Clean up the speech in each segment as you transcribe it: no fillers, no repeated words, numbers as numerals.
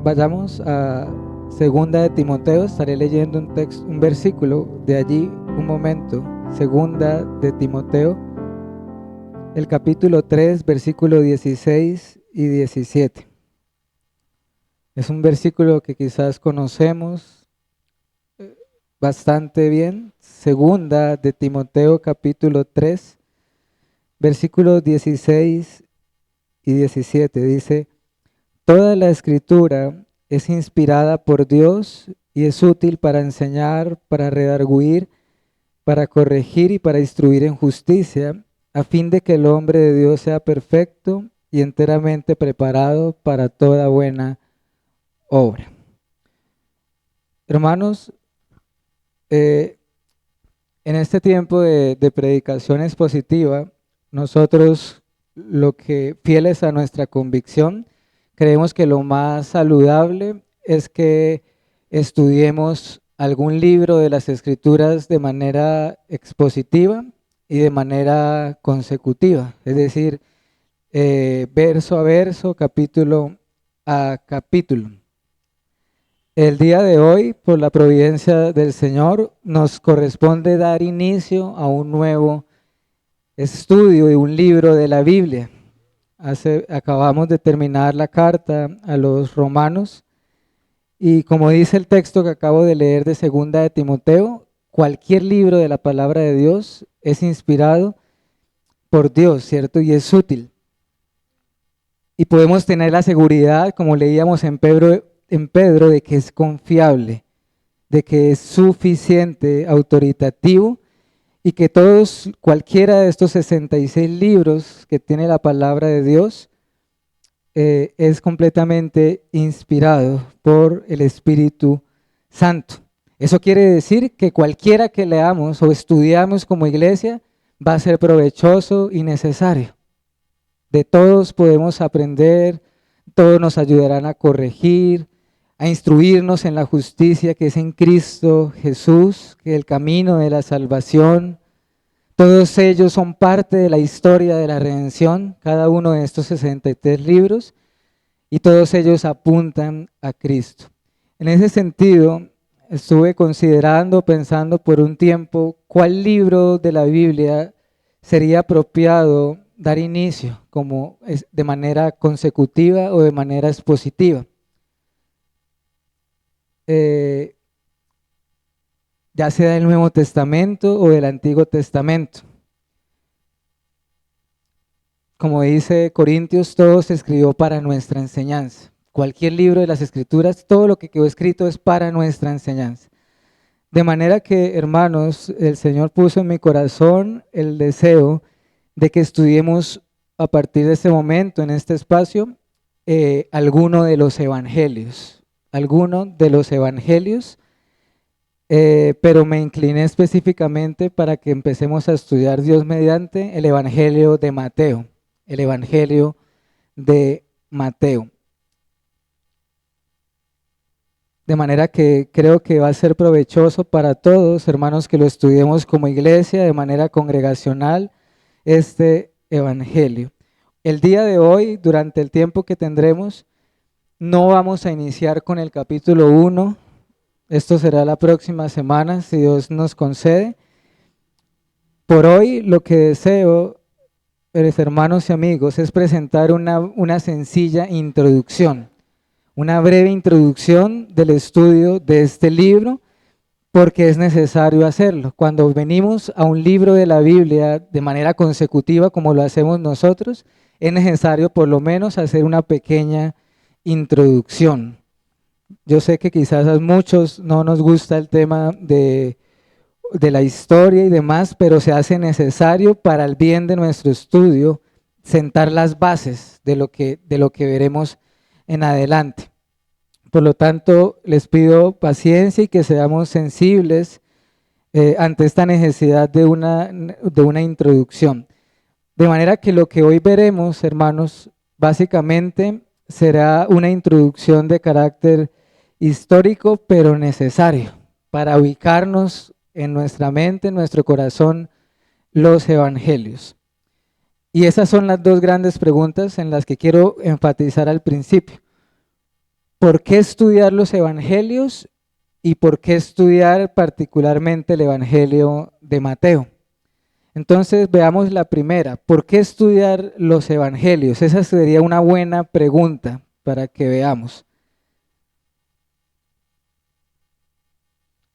Vayamos a Segunda de Timoteo, estaré leyendo un versículo de allí un momento. Segunda de Timoteo, el capítulo 3, versículo 16 y 17. Es un versículo que quizás conocemos bastante bien. Segunda de Timoteo, capítulo 3, versículos 16 y 17. Dice: toda la escritura es inspirada por Dios y es útil para enseñar, para redarguir, para corregir y para instruir en justicia, a fin de que el hombre de Dios sea perfecto y enteramente preparado para toda buena obra. Hermanos, en este tiempo de predicación expositiva, nosotros, fieles a nuestra convicción, creemos que lo más saludable es que estudiemos algún libro de las Escrituras de manera expositiva y de manera consecutiva, es decir, verso a verso, capítulo a capítulo. El día de hoy, por la providencia del Señor, nos corresponde dar inicio a un nuevo estudio de un libro de la Biblia. Acabamos de terminar la carta a los Romanos y, como dice el texto que acabo de leer de Segunda de Timoteo, cualquier libro de la palabra de Dios es inspirado por Dios, ¿cierto? Y es útil. Y podemos tener la seguridad, como leíamos en Pedro, de que es confiable, de que es suficiente, autoritativo, y que cualquiera de estos 66 libros que tiene la palabra de Dios es completamente inspirado por el Espíritu Santo. Eso quiere decir que cualquiera que leamos o estudiamos como iglesia va a ser provechoso y necesario. De todos podemos aprender, todos nos ayudarán a corregir, a instruirnos en la justicia que es en Cristo Jesús, que es el camino de la salvación. Todos ellos son parte de la historia de la redención, cada uno de estos 63 libros, y todos ellos apuntan a Cristo. En ese sentido, estuve pensando por un tiempo, cuál libro de la Biblia sería apropiado dar inicio, de manera consecutiva o de manera expositiva. Ya sea del Nuevo Testamento o del Antiguo Testamento. Como dice Corintios, todo se escribió para nuestra enseñanza. Cualquier libro de las Escrituras, todo lo que quedó escrito es para nuestra enseñanza. De manera que, hermanos, el Señor puso en mi corazón el deseo de que estudiemos a partir de este momento, en este espacio, alguno de los evangelios. Pero me incliné específicamente para que empecemos a estudiar, Dios mediante, el Evangelio de Mateo. El Evangelio de Mateo. De manera que creo que va a ser provechoso para todos, hermanos, que lo estudiemos como iglesia, de manera congregacional, este Evangelio. El día de hoy, durante el tiempo que tendremos, no vamos a iniciar con el capítulo 1. Esto será la próxima semana, si Dios nos concede. Por hoy, lo que deseo, hermanos y amigos, es presentar una sencilla introducción, una breve introducción del estudio de este libro, porque es necesario hacerlo. Cuando venimos a un libro de la Biblia de manera consecutiva, como lo hacemos nosotros, es necesario por lo menos hacer una pequeña introducción. Yo sé que quizás a muchos no nos gusta el tema de la historia y demás, pero se hace necesario para el bien de nuestro estudio sentar las bases de lo que veremos en adelante. Por lo tanto, les pido paciencia y que seamos sensibles ante esta necesidad de una introducción. De manera que lo que hoy veremos, hermanos, básicamente será una introducción de carácter histórico, pero necesario para ubicarnos en nuestra mente, en nuestro corazón, los evangelios. Y esas son las dos grandes preguntas en las que quiero enfatizar al principio. ¿por qué estudiar los evangelios y por qué estudiar particularmente el evangelio de Mateo? Entonces veamos la primera, ¿por qué estudiar los evangelios? Esa sería una buena pregunta para que veamos.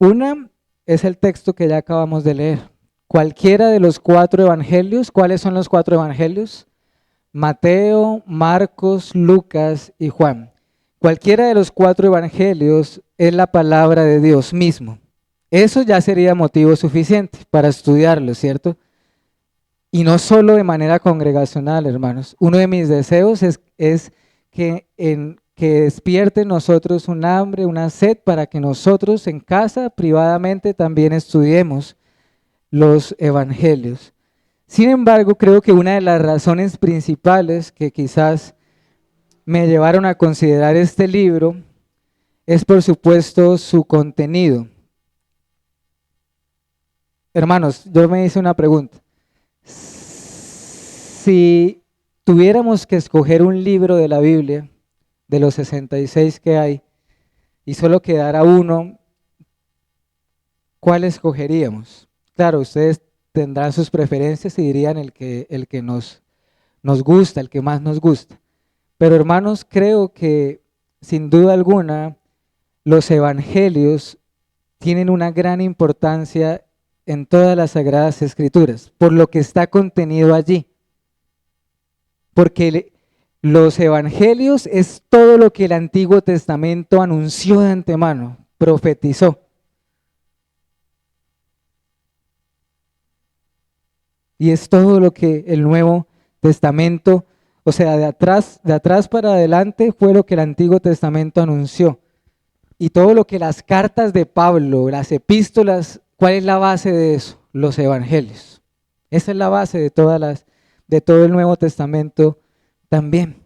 Una es el texto que ya acabamos de leer. Cualquiera de los 4 evangelios, ¿cuáles son los 4 evangelios? Mateo, Marcos, Lucas y Juan. Cualquiera de los 4 evangelios es la palabra de Dios mismo. Eso ya sería motivo suficiente para estudiarlo, ¿cierto? Y no solo de manera congregacional, hermanos. Uno de mis deseos es que despierte en nosotros un hambre, una sed, para que nosotros en casa, privadamente, también estudiemos los evangelios. Sin embargo, creo que una de las razones principales que quizás me llevaron a considerar este libro es, por supuesto, su contenido. Hermanos, yo me hice una pregunta. Si tuviéramos que escoger un libro de la Biblia, de los 66 que hay, y solo quedara uno, ¿cuál escogeríamos? Claro, ustedes tendrán sus preferencias y dirían el que nos gusta, el que más nos gusta. Pero hermanos, creo que sin duda alguna los evangelios tienen una gran importancia en todas las Sagradas Escrituras, por lo que está contenido allí. Porque los evangelios es todo lo que el Antiguo Testamento anunció de antemano, profetizó. Y es todo lo que el Nuevo Testamento, o sea, de atrás para adelante fue lo que el Antiguo Testamento anunció. Y todo lo que las cartas de Pablo, las epístolas, ¿cuál es la base de eso? Los evangelios. Esa es la base de todo el Nuevo Testamento también.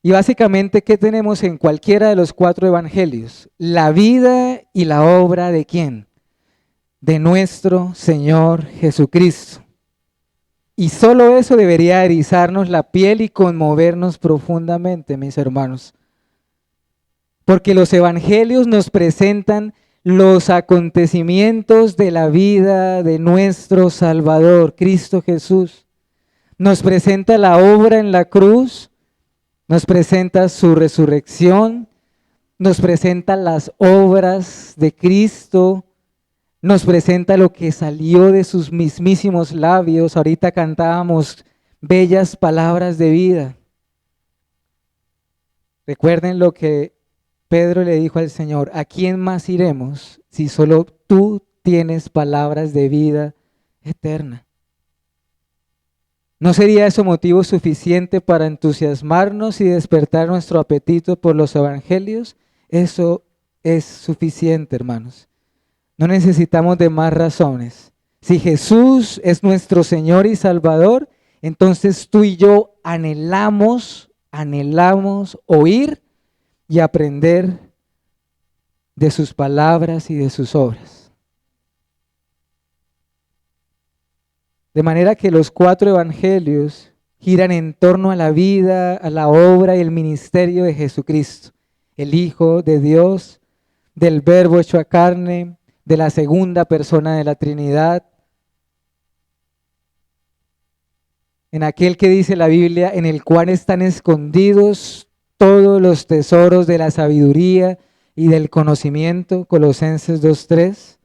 Y básicamente, ¿qué tenemos en cualquiera de los 4 evangelios? La vida y la obra ¿de quién? De nuestro Señor Jesucristo. Y solo eso debería erizarnos la piel y conmovernos profundamente, mis hermanos. Porque los evangelios nos presentan los acontecimientos de la vida de nuestro Salvador, Cristo Jesús. Nos presenta la obra en la cruz, nos presenta su resurrección, nos presenta las obras de Cristo, nos presenta lo que salió de sus mismísimos labios. Ahorita cantábamos bellas palabras de vida. Recuerden lo que Pedro le dijo al Señor: ¿a quién más iremos si solo tú tienes palabras de vida eterna? ¿No sería eso motivo suficiente para entusiasmarnos y despertar nuestro apetito por los evangelios? Eso es suficiente, hermanos. No necesitamos de más razones. Si Jesús es nuestro Señor y Salvador, entonces tú y yo anhelamos oír y aprender de sus palabras y de sus obras. De manera que los 4 evangelios giran en torno a la vida, a la obra y el ministerio de Jesucristo, el Hijo de Dios, del Verbo hecho a carne, de la segunda persona de la Trinidad, en aquel que dice la Biblia, en el cual están escondidos todos los tesoros de la sabiduría y del conocimiento, Colosenses 2:3.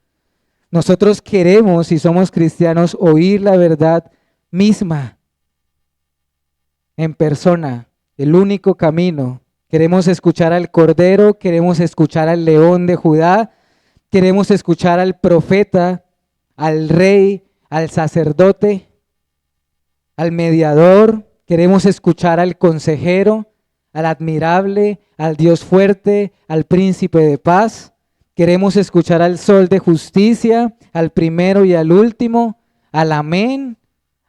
Nosotros queremos, si somos cristianos, oír la verdad misma en persona, el único camino. Queremos escuchar al Cordero, queremos escuchar al León de Judá, queremos escuchar al profeta, al rey, al sacerdote, al mediador, queremos escuchar al consejero, al admirable, al Dios fuerte, al príncipe de paz. Queremos escuchar al sol de justicia, al primero y al último, al amén,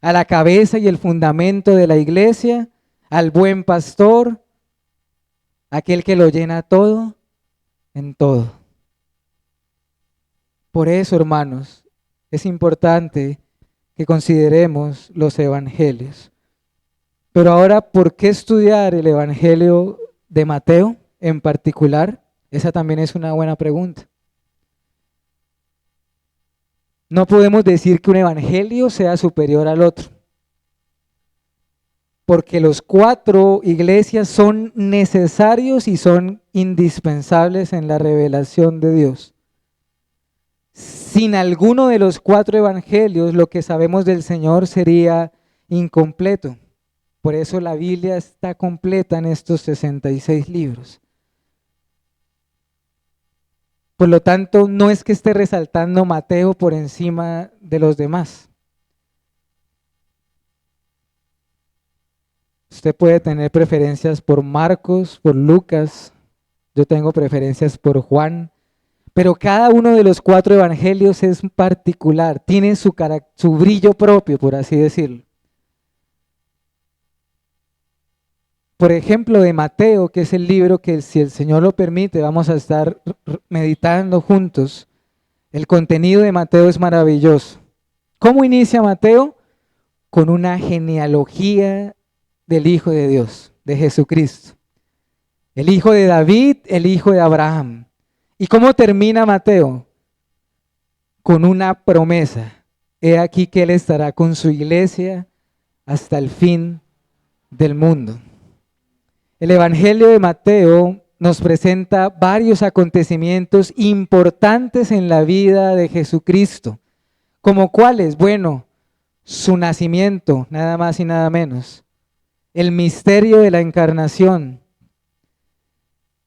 a la cabeza y el fundamento de la iglesia, al buen pastor, aquel que lo llena todo en todo. Por eso, hermanos, es importante que consideremos los evangelios. Pero ahora, ¿por qué estudiar el evangelio de Mateo en particular? Esa también es una buena pregunta. No podemos decir que un evangelio sea superior al otro, porque los 4 iglesias son necesarios y son indispensables en la revelación de Dios. Sin alguno de los 4 evangelios, lo que sabemos del Señor sería incompleto. Por eso la Biblia está completa en estos 66 libros. Por lo tanto, no es que esté resaltando Mateo por encima de los demás. Usted puede tener preferencias por Marcos, por Lucas, yo tengo preferencias por Juan, pero cada uno de los 4 evangelios es particular, tiene su brillo propio, por así decirlo. Por ejemplo, de Mateo, que es el libro que, si el Señor lo permite, vamos a estar meditando juntos. El contenido de Mateo es maravilloso. ¿Cómo inicia Mateo? Con una genealogía del Hijo de Dios, de Jesucristo. El hijo de David, el hijo de Abraham. ¿Y cómo termina Mateo? Con una promesa. He aquí que Él estará con su iglesia hasta el fin del mundo. El Evangelio de Mateo nos presenta varios acontecimientos importantes en la vida de Jesucristo. ¿Como cuáles? Bueno, su nacimiento, nada más y nada menos. El misterio de la encarnación.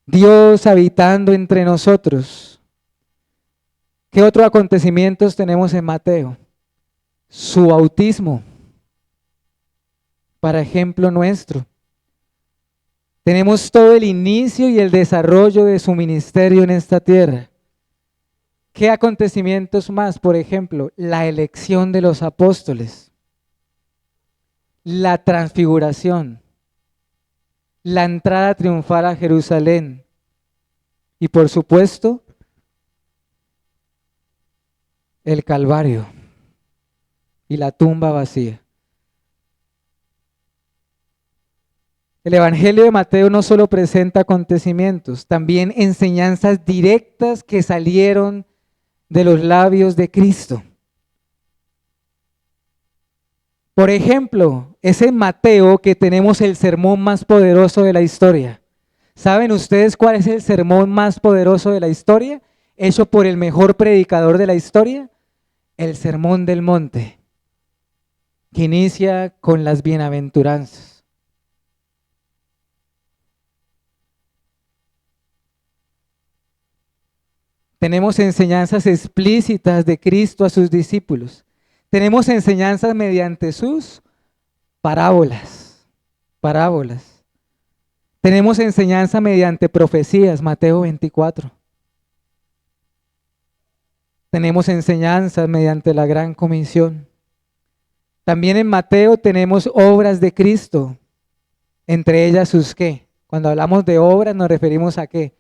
Dios habitando entre nosotros. ¿Qué otros acontecimientos tenemos en Mateo? Su bautismo, para ejemplo nuestro. Tenemos todo el inicio y el desarrollo de su ministerio en esta tierra. ¿Qué acontecimientos más? Por ejemplo, la elección de los apóstoles, la transfiguración, la entrada triunfal a Jerusalén y, por supuesto, el Calvario y la tumba vacía. El Evangelio de Mateo no solo presenta acontecimientos, también enseñanzas directas que salieron de los labios de Cristo. Por ejemplo, es en Mateo que tenemos el sermón más poderoso de la historia. ¿Saben ustedes cuál es el sermón más poderoso de la historia? Hecho por el mejor predicador de la historia, el Sermón del Monte, que inicia con las bienaventuranzas. Tenemos enseñanzas explícitas de Cristo a sus discípulos. Tenemos enseñanzas mediante sus parábolas. Tenemos enseñanza mediante profecías, Mateo 24. Tenemos enseñanzas mediante la gran comisión. También en Mateo tenemos obras de Cristo, entre ellas sus ¿qué? Cuando hablamos de obras nos referimos a ¿qué?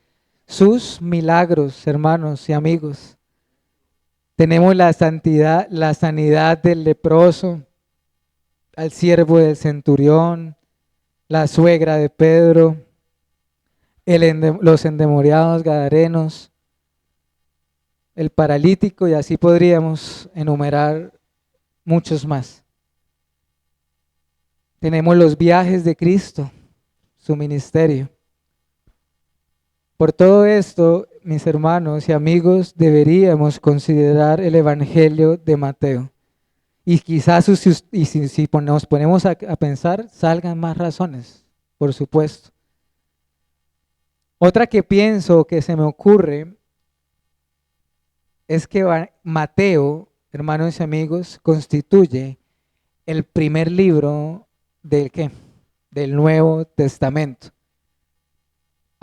Sus milagros, hermanos y amigos. Tenemos la santidad, la sanidad del leproso, al siervo del centurión, la suegra de Pedro, los endemoniados gadarenos, el paralítico, y así podríamos enumerar muchos más. Tenemos los viajes de Cristo, su ministerio. Por todo esto, mis hermanos y amigos, deberíamos considerar el Evangelio de Mateo. Y quizás si nos ponemos a pensar, salgan más razones, por supuesto. Otra que pienso que se me ocurre es que Mateo, hermanos y amigos, constituye el primer libro del ¿qué? Del Nuevo Testamento.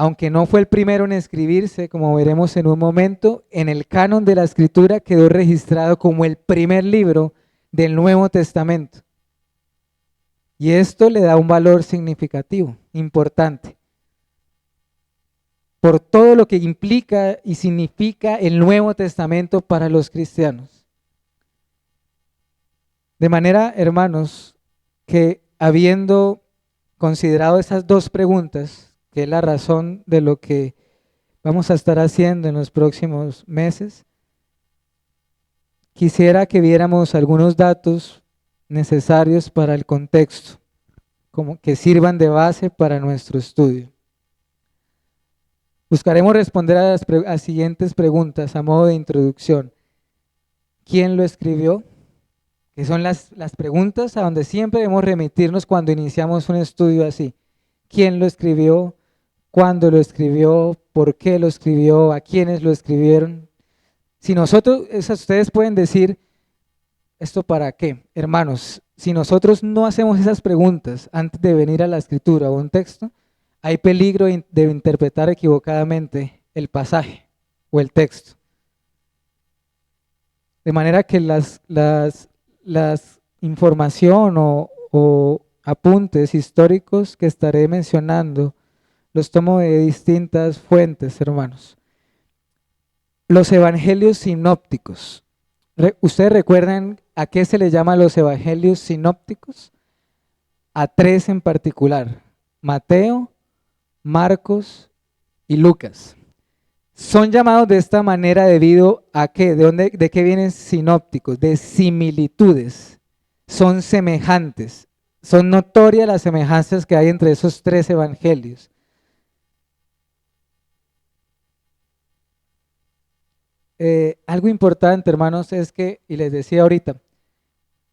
Aunque no fue el primero en escribirse, como veremos en un momento, en el canon de la Escritura quedó registrado como el primer libro del Nuevo Testamento. Y esto le da un valor significativo, importante, por todo lo que implica y significa el Nuevo Testamento para los cristianos. De manera, hermanos, que habiendo considerado esas dos preguntas, que es la razón de lo que vamos a estar haciendo en los próximos meses, quisiera que viéramos algunos datos necesarios para el contexto, como que sirvan de base para nuestro estudio. Buscaremos responder a las siguientes preguntas a modo de introducción. ¿Quién lo escribió? Que son las preguntas a donde siempre debemos remitirnos cuando iniciamos un estudio así. ¿Quién lo escribió? ¿Cuándo lo escribió? ¿Por qué lo escribió? ¿A quiénes lo escribieron? Si nosotros, ustedes pueden decir, ¿esto para qué? Hermanos, si nosotros no hacemos esas preguntas antes de venir a la escritura o un texto, hay peligro de interpretar equivocadamente el pasaje o el texto. De manera que las información o apuntes históricos que estaré mencionando los tomo de distintas fuentes, hermanos. Los evangelios sinópticos. ¿Ustedes recuerdan a qué se le llama los evangelios sinópticos? A tres en particular: Mateo, Marcos y Lucas. Son llamados de esta manera debido a ¿qué? ¿De qué vienen sinópticos? De similitudes. Son semejantes. Son notorias las semejanzas que hay entre esos tres evangelios. Algo importante, hermanos, es que, y les decía ahorita,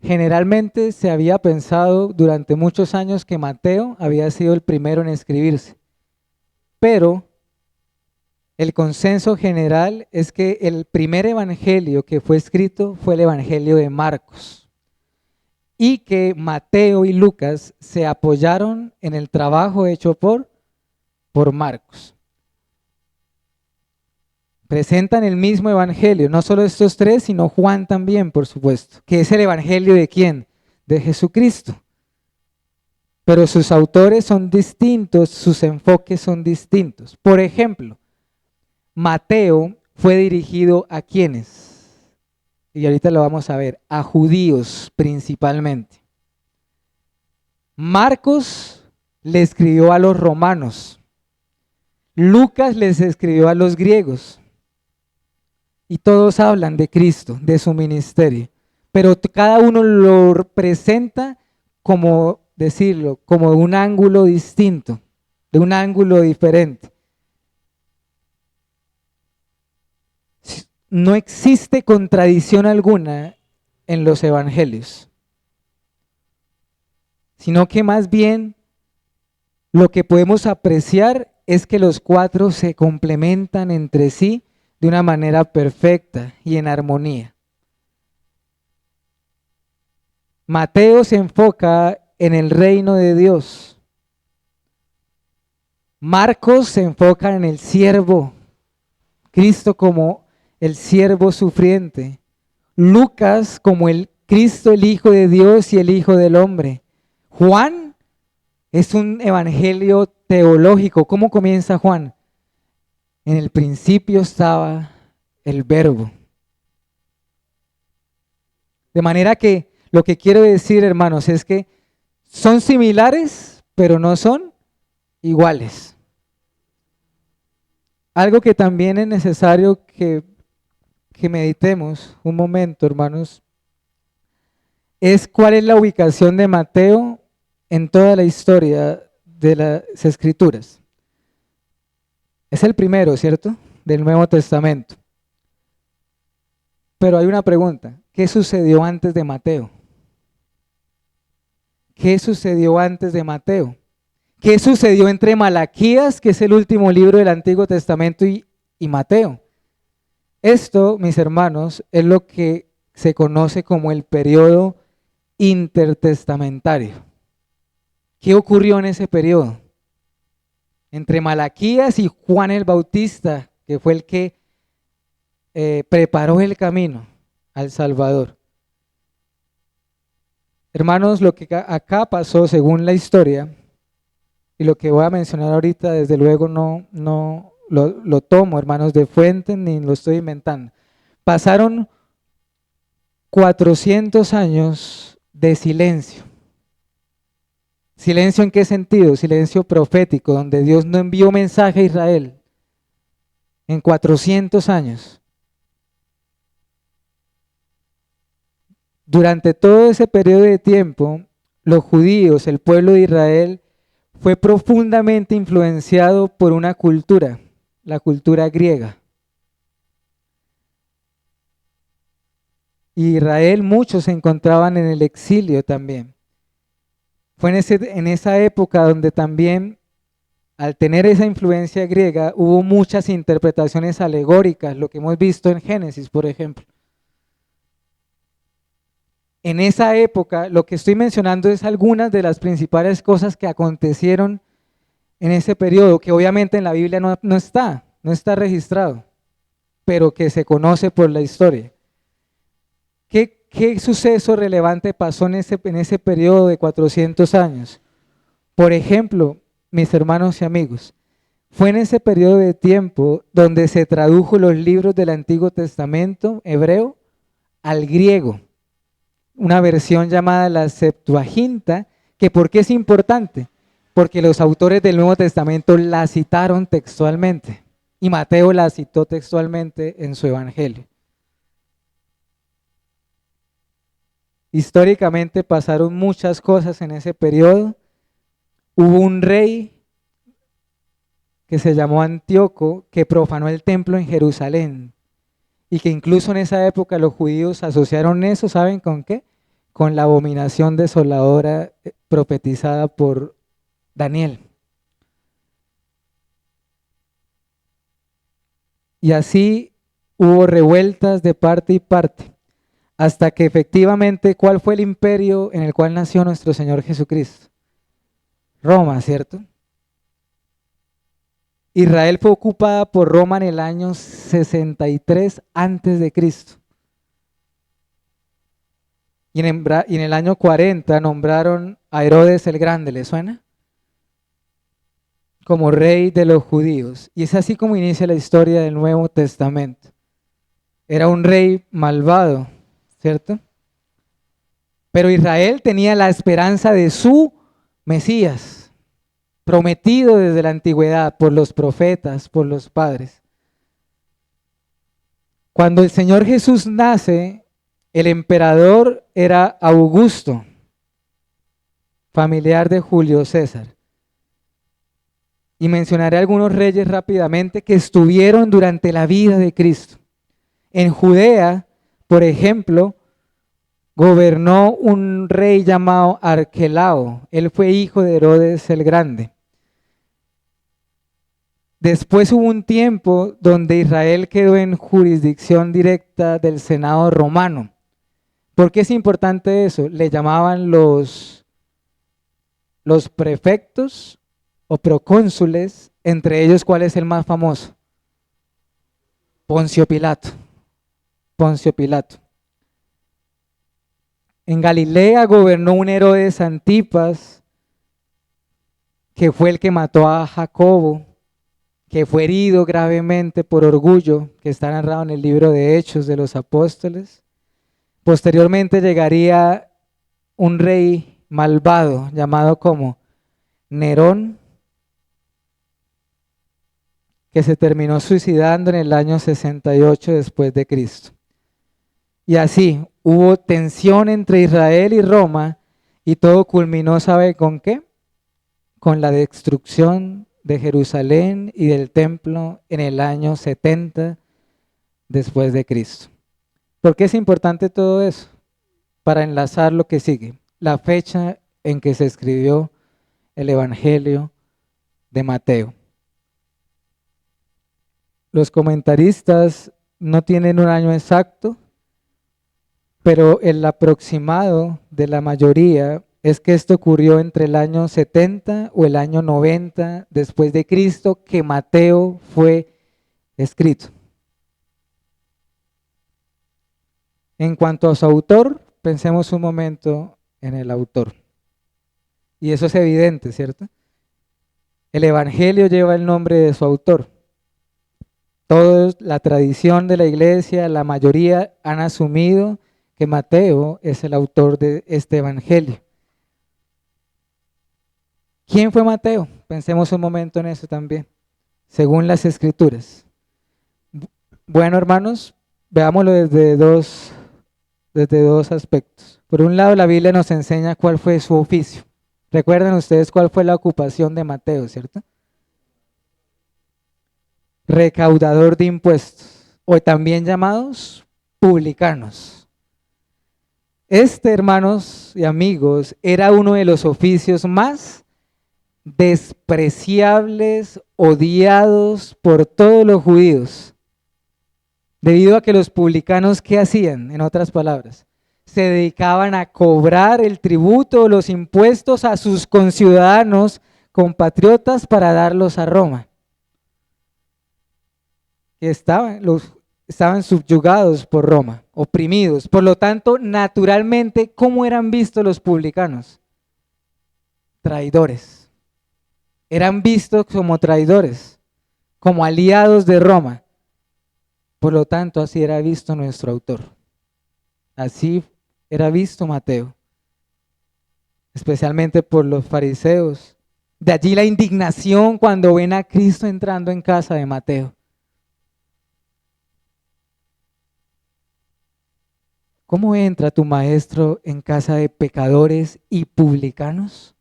generalmente se había pensado durante muchos años que Mateo había sido el primero en escribirse, pero el consenso general es que el primer evangelio que fue escrito fue el evangelio de Marcos y que Mateo y Lucas se apoyaron en el trabajo hecho por Marcos. Presentan el mismo evangelio, no solo estos tres, sino Juan también, por supuesto, que es el evangelio de ¿quién? De Jesucristo. Pero sus autores son distintos, sus enfoques son distintos. Por ejemplo, Mateo fue dirigido ¿a quiénes? Y ahorita lo vamos a ver, a judíos principalmente. Marcos le escribió a los romanos. Lucas les escribió a los griegos. Y todos hablan de Cristo, de su ministerio. Pero cada uno lo presenta como, decirlo, como de un ángulo distinto, de un ángulo diferente. No existe contradicción alguna en los evangelios, sino que más bien lo que podemos apreciar es que los cuatro se complementan entre sí de una manera perfecta y en armonía. Mateo se enfoca en el reino de Dios. Marcos se enfoca en el siervo, Cristo como el siervo sufriente. Lucas como el Cristo, el Hijo de Dios y el Hijo del hombre. Juan es un evangelio teológico. ¿Cómo comienza Juan? En el principio estaba el Verbo. De manera que lo que quiero decir, hermanos, es que son similares, pero no son iguales. Algo que también es necesario que meditemos un momento, hermanos, es cuál es la ubicación de Mateo en toda la historia de las Escrituras. Es el primero, ¿cierto?, del Nuevo Testamento. Pero hay una pregunta: ¿qué sucedió antes de Mateo? ¿Qué sucedió antes de Mateo? ¿Qué sucedió entre Malaquías, que es el último libro del Antiguo Testamento, y Mateo? Esto, mis hermanos, es lo que se conoce como el periodo intertestamentario. ¿Qué ocurrió en ese periodo? Entre Malaquías y Juan el Bautista, que fue el que preparó el camino al Salvador. Hermanos, lo que acá pasó según la historia, y lo que voy a mencionar ahorita, desde luego no lo tomo, hermanos, de fuente, ni lo estoy inventando. Pasaron 400 años de silencio. ¿Silencio en qué sentido? Silencio profético, donde Dios no envió mensaje a Israel en 400 años. Durante todo ese periodo de tiempo, los judíos, el pueblo de Israel, fue profundamente influenciado por una cultura, la cultura griega. Israel, muchos se encontraban en el exilio también. Fue en esa época donde también, al tener esa influencia griega, hubo muchas interpretaciones alegóricas, lo que hemos visto en Génesis, por ejemplo. En esa época, lo que estoy mencionando es algunas de las principales cosas que acontecieron en ese periodo, que obviamente en la Biblia no está registrado, pero que se conoce por la historia. ¿Qué suceso relevante pasó en ese periodo de 400 años? Por ejemplo, mis hermanos y amigos, fue en ese periodo de tiempo donde se tradujo los libros del Antiguo Testamento hebreo al griego, una versión llamada la Septuaginta, que ¿por qué es importante? Porque los autores del Nuevo Testamento la citaron textualmente y Mateo la citó textualmente en su Evangelio. Históricamente pasaron muchas cosas en ese periodo. Hubo un rey que se llamó Antíoco que profanó el templo en Jerusalén y que incluso en esa época los judíos asociaron eso, ¿saben con qué? Con la abominación desoladora profetizada por Daniel. Y así hubo revueltas de parte y parte, hasta que efectivamente, ¿cuál fue el imperio en el cual nació nuestro Señor Jesucristo? Roma, ¿cierto? Israel fue ocupada por Roma en el año 63 antes de Cristo. Y en el año 40 nombraron a Herodes el Grande, ¿le suena? Como rey de los judíos. Y es así como inicia la historia del Nuevo Testamento. Era un rey malvado, ¿cierto? Pero Israel tenía la esperanza de su Mesías, prometido desde la antigüedad por los profetas, por los padres. Cuando el Señor Jesús nace, el emperador era Augusto, familiar de Julio César. Y mencionaré algunos reyes rápidamente que estuvieron durante la vida de Cristo. En Judea, por ejemplo, gobernó un rey llamado Arquelao. Él fue hijo de Herodes el Grande. Después hubo un tiempo donde Israel quedó en jurisdicción directa del Senado romano. ¿Por qué es importante eso? Le llamaban los prefectos o procónsules, entre ellos, ¿cuál es el más famoso? Poncio Pilato. Poncio Pilato. En Galilea gobernó un Herodes Antipas, que fue el que mató a Jacobo, que fue herido gravemente por orgullo, que está narrado en el libro de Hechos de los Apóstoles. Posteriormente llegaría un rey malvado llamado como Nerón, que se terminó suicidando en el año 68 después de Cristo. Y así hubo tensión entre Israel y Roma y todo culminó, ¿sabe con qué? Con la destrucción de Jerusalén y del templo en el año 70 después de Cristo. ¿Por qué es importante todo eso? Para enlazar lo que sigue, la fecha en que se escribió el Evangelio de Mateo. Los comentaristas no tienen un año exacto, pero el aproximado de la mayoría es que esto ocurrió entre el año 70 o el año 90 después de Cristo, que Mateo fue escrito. En cuanto a su autor, pensemos un momento en el autor. Y eso es evidente, ¿cierto? El Evangelio lleva el nombre de su autor. Toda la tradición de la iglesia, la mayoría han asumido que Mateo es el autor de este Evangelio. ¿Quién fue Mateo? Pensemos un momento en eso también, según las Escrituras. Bueno, hermanos, veámoslo desde dos aspectos. Por un lado, la Biblia nos enseña cuál fue su oficio. Recuerden ustedes cuál fue la ocupación de Mateo, ¿cierto? Recaudador de impuestos, o también llamados publicanos. Este, hermanos y amigos, era uno de los oficios más despreciables, odiados por todos los judíos, debido a que los publicanos, ¿qué hacían? En otras palabras, se dedicaban a cobrar el tributo o los impuestos a sus conciudadanos, compatriotas, para darlos a Roma, que estaban subyugados por Roma, oprimidos. Por lo tanto, naturalmente, ¿cómo eran vistos los publicanos? Traidores. Eran vistos como traidores, como aliados de Roma. Por lo tanto, así era visto nuestro autor. Así era visto Mateo, especialmente por los fariseos. De allí la indignación cuando ven a Cristo entrando en casa de Mateo. ¿Cómo entra tu maestro en casa de pecadores y publicanos?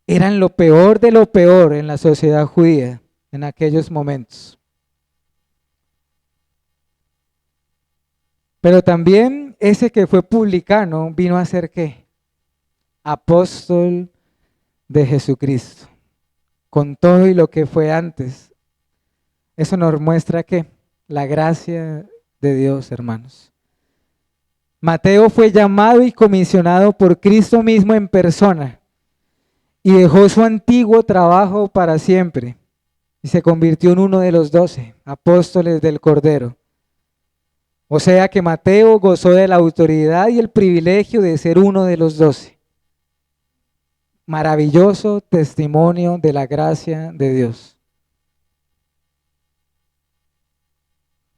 Eran lo peor de lo peor en la sociedad judía en aquellos momentos. Pero también ese que fue publicano vino a ser ¿qué? Apóstol de Jesucristo, con todo y lo que fue antes. Eso nos muestra que la gracia de Dios, hermanos. Mateo fue llamado y comisionado por Cristo mismo en persona y dejó su antiguo trabajo para siempre y se convirtió en uno de los 12 apóstoles del Cordero. O sea que Mateo gozó de la autoridad y el privilegio de ser uno de los 12. Maravilloso testimonio de la gracia de Dios.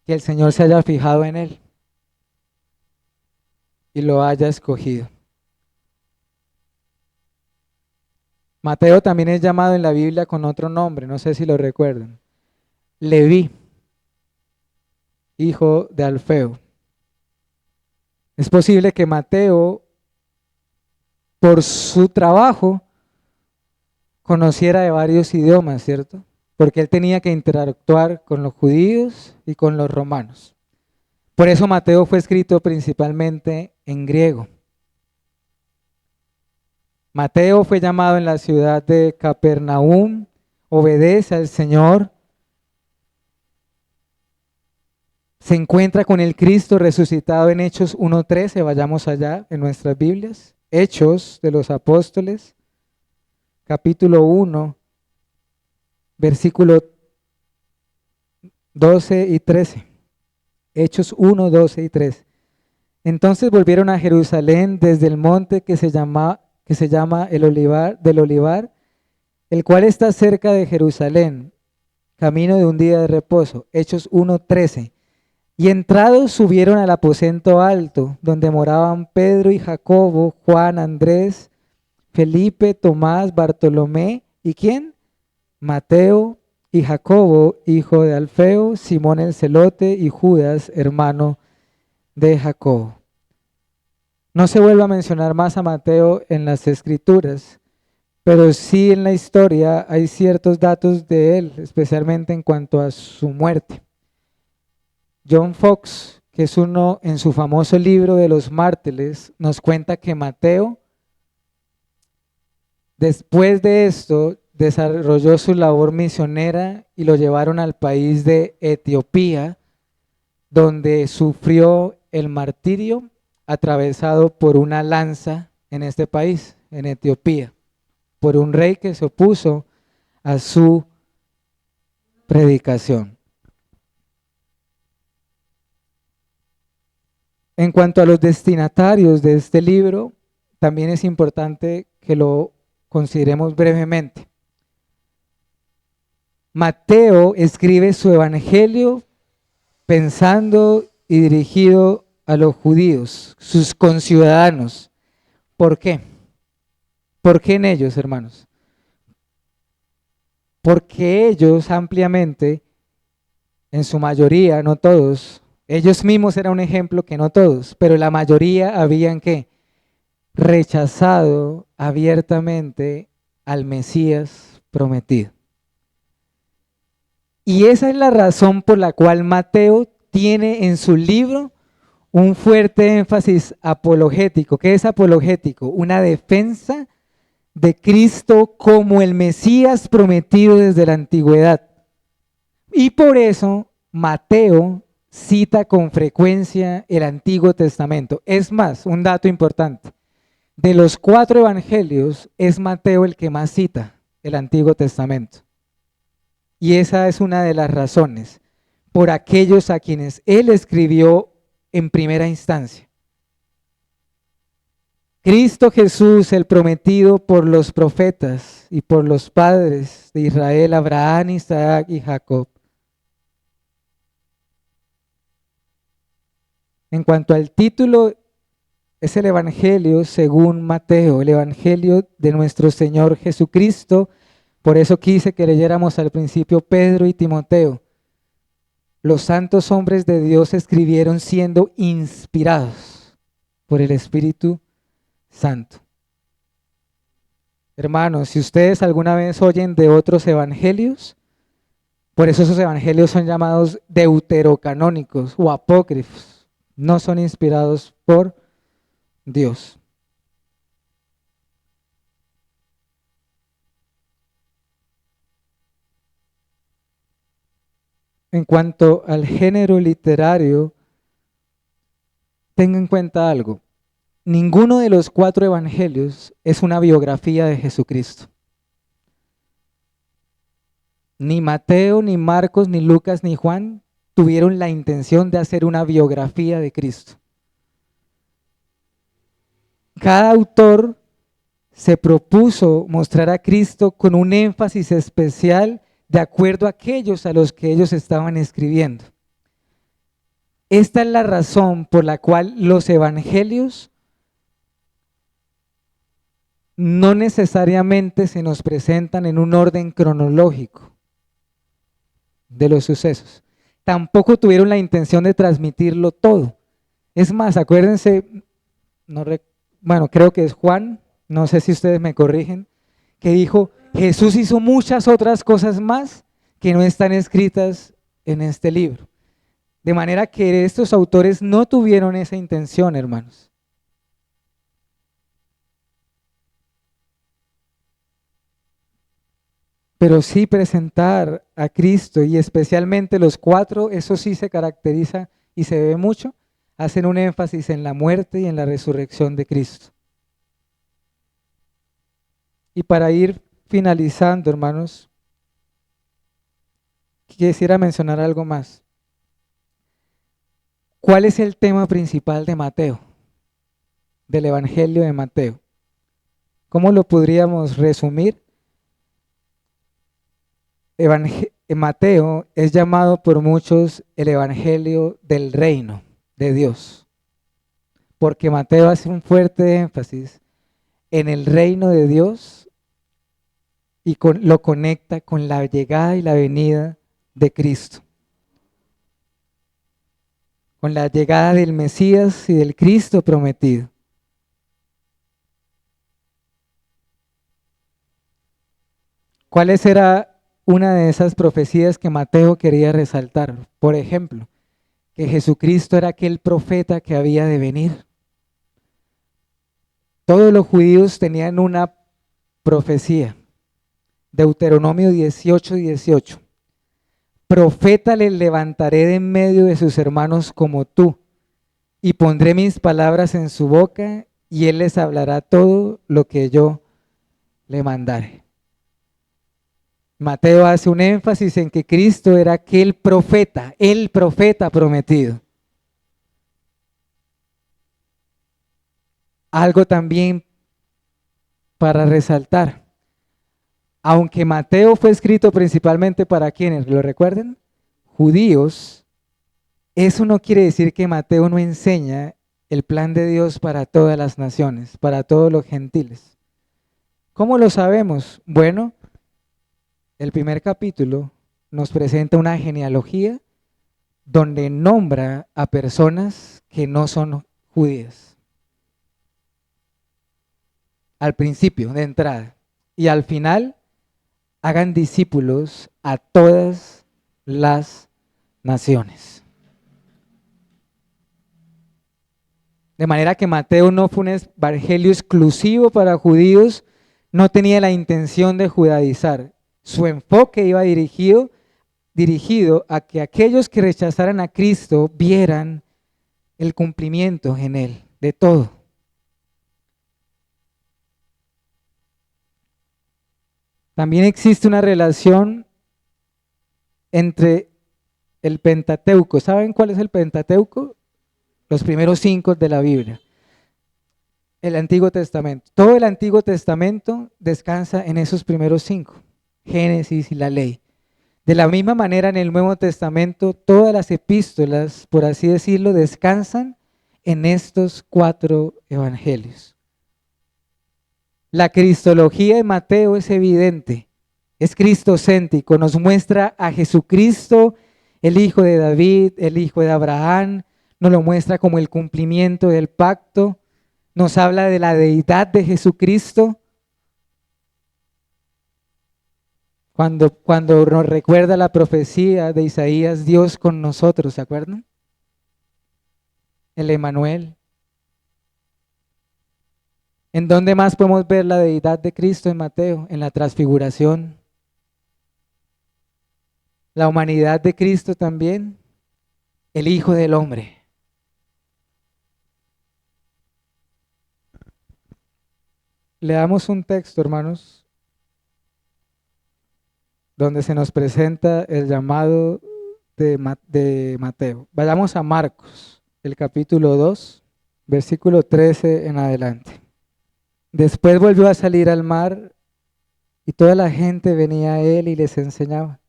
Que el Señor se haya fijado en él y lo haya escogido. Mateo también es llamado en la Biblia con otro nombre, no sé si lo recuerdan. Leví, hijo de Alfeo. Es posible que Mateo, por su trabajo, conociera de varios idiomas, ¿cierto? Porque él tenía que interactuar con los judíos y con los romanos. Por eso Mateo fue escrito principalmente en griego. Mateo fue llamado en la ciudad de Capernaum, obedece al Señor, se encuentra con el Cristo resucitado en Hechos 1:13, vayamos allá en nuestras Biblias, Hechos de los Apóstoles, capítulo 1, versículo 12 y 13. Hechos 1, 12 y 13. Entonces volvieron a Jerusalén desde el monte que se llama el Olivar, el cual está cerca de Jerusalén, camino de un día de reposo. Hechos 1:13. Y entrados subieron al aposento alto, donde moraban Pedro y Jacobo, Juan, Andrés, Felipe, Tomás, Bartolomé, ¿y quién? Mateo y Jacobo, hijo de Alfeo, Simón el celote y Judas, hermano de Jacobo. No se vuelve a mencionar más a Mateo en las Escrituras, pero sí en la historia hay ciertos datos de él, especialmente en cuanto a su muerte. John Fox, que es uno en su famoso libro de los mártires, nos cuenta que Mateo, después de esto, desarrolló su labor misionera y lo llevaron al país de Etiopía, donde sufrió el martirio atravesado por una lanza en este país, en Etiopía, por un rey que se opuso a su predicación. En cuanto a los destinatarios de este libro, también es importante que lo consideremos brevemente. Mateo escribe su evangelio pensando y dirigido a los judíos, sus conciudadanos. ¿Por qué? ¿Por qué en ellos, hermanos? Porque ellos ampliamente, en su mayoría, no todos, ellos mismos eran un ejemplo que no todos, pero la mayoría habían que rechazado abiertamente al Mesías prometido. Y esa es la razón por la cual Mateo tiene en su libro un fuerte énfasis apologético. ¿Qué es apologético? Una defensa de Cristo como el Mesías prometido desde la antigüedad. Y por eso Mateo cita con frecuencia el Antiguo Testamento. Es más, un dato importante. De los 4 evangelios, es Mateo el que más cita el Antiguo Testamento. Y esa es una de las razones por aquellos a quienes él escribió en primera instancia. Cristo Jesús, el prometido por los profetas y por los padres de Israel, Abraham, Isaac y Jacob. En cuanto al título, es el Evangelio según Mateo, el Evangelio de nuestro Señor Jesucristo. Por eso quise que leyéramos al principio Pedro y Timoteo. Los santos hombres de Dios escribieron siendo inspirados por el Espíritu Santo. Hermanos, si ustedes alguna vez oyen de otros evangelios, por eso esos evangelios son llamados deuterocanónicos o apócrifos, no son inspirados por Dios. En cuanto al género literario, tenga en cuenta algo. Ninguno de los 4 evangelios es una biografía de Jesucristo. Ni Mateo, ni Marcos, ni Lucas, ni Juan tuvieron la intención de hacer una biografía de Cristo. Cada autor se propuso mostrar a Cristo con un énfasis especial de acuerdo a aquellos a los que ellos estaban escribiendo. Esta es la razón por la cual los evangelios no necesariamente se nos presentan en un orden cronológico de los sucesos. Tampoco tuvieron la intención de transmitirlo todo. Es más, acuérdense, creo que es Juan, no sé si ustedes me corrigen, que dijo, Jesús hizo muchas otras cosas más que no están escritas en este libro. De manera que estos autores no tuvieron esa intención, hermanos. Pero sí presentar a Cristo, y especialmente los 4, eso sí se caracteriza y se ve mucho, hacen un énfasis en la muerte y en la resurrección de Cristo. Y para ir finalizando, hermanos, quisiera mencionar algo más. ¿Cuál es el tema principal de Mateo, del Evangelio de Mateo? ¿Cómo lo podríamos resumir? Mateo es llamado por muchos el Evangelio del reino de Dios, porque Mateo hace un fuerte énfasis en el reino de Dios y lo conecta con la llegada y la venida de Cristo, con la llegada del Mesías y del Cristo prometido. ¿Cuál era una de esas profecías que Mateo quería resaltar? Por ejemplo, que Jesucristo era aquel profeta que había de venir. Todos los judíos tenían una profecía. Deuteronomio 18:18. Profeta le levantaré de en medio de sus hermanos como tú, y pondré mis palabras en su boca, y él les hablará todo lo que yo le mandare. Mateo hace un énfasis en que Cristo era aquel profeta, el profeta prometido. Algo también para resaltar. Aunque Mateo fue escrito principalmente para quienes, ¿lo recuerden? Judíos, eso no quiere decir que Mateo no enseña el plan de Dios para todas las naciones, para todos los gentiles. ¿Cómo lo sabemos? Bueno, el primer capítulo nos presenta una genealogía donde nombra a personas que no son judías. Al principio, de entrada. Y al final, hagan discípulos a todas las naciones. De manera que Mateo no fue un evangelio exclusivo para judíos, no tenía la intención de judaizar. Su enfoque iba dirigido a que aquellos que rechazaran a Cristo vieran el cumplimiento en Él, de todo. También existe una relación entre el Pentateuco. ¿Saben cuál es el Pentateuco? Los primeros 5 de la Biblia. El Antiguo Testamento. Todo el Antiguo Testamento descansa en esos primeros 5. Génesis y la ley. De la misma manera en el Nuevo Testamento, todas las epístolas, por así decirlo, descansan en estos 4 evangelios. La cristología de Mateo es evidente, es cristocéntrico, nos muestra a Jesucristo, el hijo de David, el hijo de Abraham, nos lo muestra como el cumplimiento del pacto, nos habla de la deidad de Jesucristo. Cuando nos recuerda la profecía de Isaías, Dios con nosotros, ¿se acuerdan? El Emmanuel. ¿En dónde más podemos ver la deidad de Cristo en Mateo? En la transfiguración. La humanidad de Cristo también, el Hijo del Hombre. Leamos un texto, hermanos, donde se nos presenta el llamado de Mateo. Vayamos a Marcos, el capítulo 2, versículo 13 en adelante. Después volvió a salir al mar y toda la gente venía a él y les enseñaba.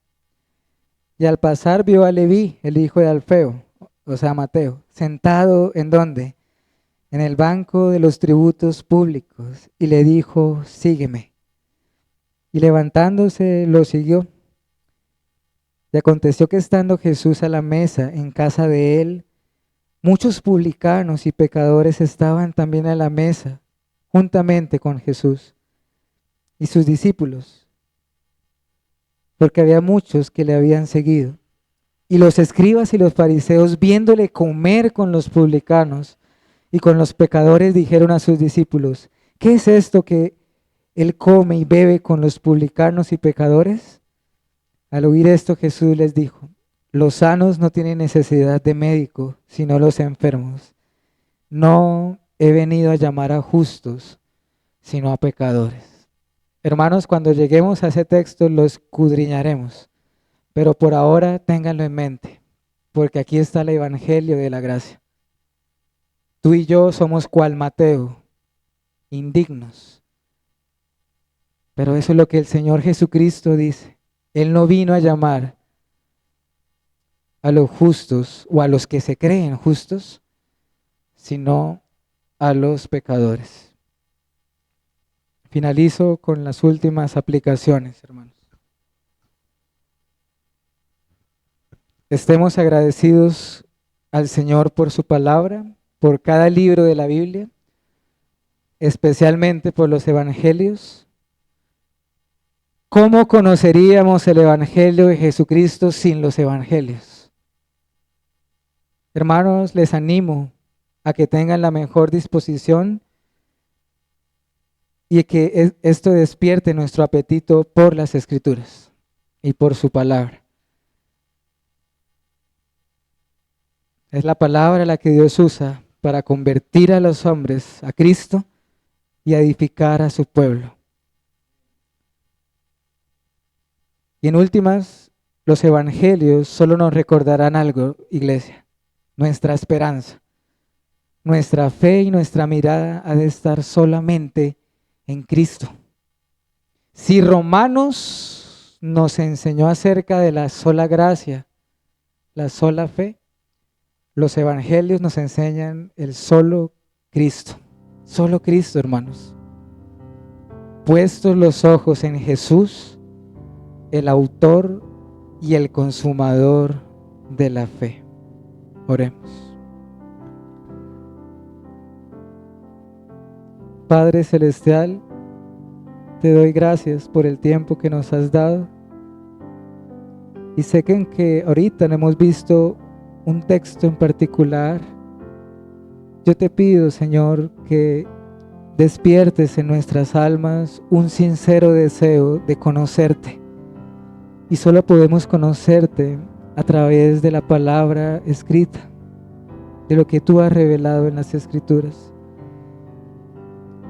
Y al pasar vio a Leví, el hijo de Alfeo, o sea, Mateo, sentado ¿en dónde? En el banco de los tributos públicos, y le dijo, sígueme. Y levantándose lo siguió. Y aconteció que estando Jesús a la mesa en casa de él, muchos publicanos y pecadores estaban también a la mesa, juntamente con Jesús y sus discípulos, porque había muchos que le habían seguido. Y los escribas y los fariseos, viéndole comer con los publicanos y con los pecadores, dijeron a sus discípulos, ¿qué es esto que él come y bebe con los publicanos y pecadores? Al oír esto, Jesús les dijo, los sanos no tienen necesidad de médico, sino los enfermos. No he venido a llamar a justos, sino a pecadores. Hermanos, cuando lleguemos a ese texto lo escudriñaremos, pero por ahora ténganlo en mente, porque aquí está el evangelio de la gracia. Tú y yo somos cual Mateo, indignos, pero eso es lo que el Señor Jesucristo dice. Él no vino a llamar a los justos o a los que se creen justos, sino a los pecadores. Finalizo con las últimas aplicaciones, hermanos. Estemos agradecidos al Señor por su palabra, por cada libro de la Biblia, especialmente por los evangelios. ¿Cómo conoceríamos el evangelio de Jesucristo sin los evangelios? Hermanos, les animo a que tengan la mejor disposición y que esto despierte nuestro apetito por las Escrituras y por su palabra. Es la palabra la que Dios usa para convertir a los hombres a Cristo y edificar a su pueblo. Y en últimas, los evangelios solo nos recordarán algo, iglesia, nuestra esperanza. Nuestra fe y nuestra mirada ha de estar solamente en Cristo. Si Romanos nos enseñó acerca de la sola gracia, la sola fe, los evangelios nos enseñan el solo Cristo, hermanos. puestos los ojos en Jesús, el autor y el consumador de la fe. Oremos. Padre Celestial, te doy gracias por el tiempo que nos has dado. Y sé que ahorita no hemos visto un texto en particular. Yo te pido, Señor, que despiertes en nuestras almas un sincero deseo de conocerte. Y solo podemos conocerte a través de la palabra escrita, de lo que tú has revelado en las Escrituras.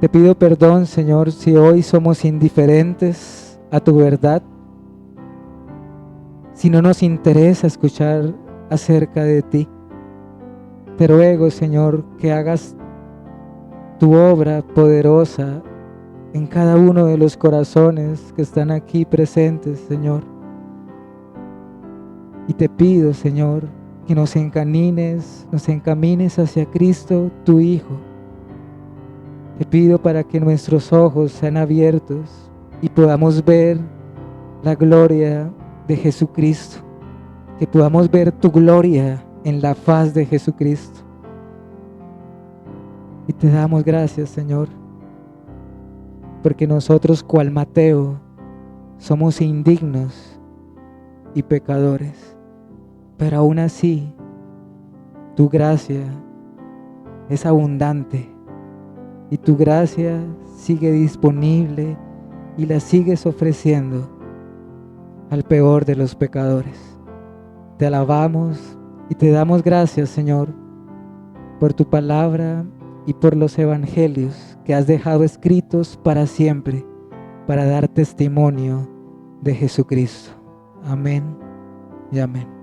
Te pido perdón, Señor, si hoy somos indiferentes a tu verdad, si no nos interesa escuchar acerca de ti. Te ruego, Señor, que hagas tu obra poderosa en cada uno de los corazones que están aquí presentes, Señor. Y te pido, Señor, que nos encamines hacia Cristo, tu Hijo. Te pido para que nuestros ojos sean abiertos y podamos ver la gloria de Jesucristo, que podamos ver tu gloria en la faz de Jesucristo. Y te damos gracias, Señor, porque nosotros, cual Mateo, somos indignos y pecadores, pero aún así tu gracia es abundante y tu gracia sigue disponible y la sigues ofreciendo al peor de los pecadores. Te alabamos y te damos gracias, Señor, por tu palabra y por los evangelios que has dejado escritos para siempre, para dar testimonio de Jesucristo. Amén y amén.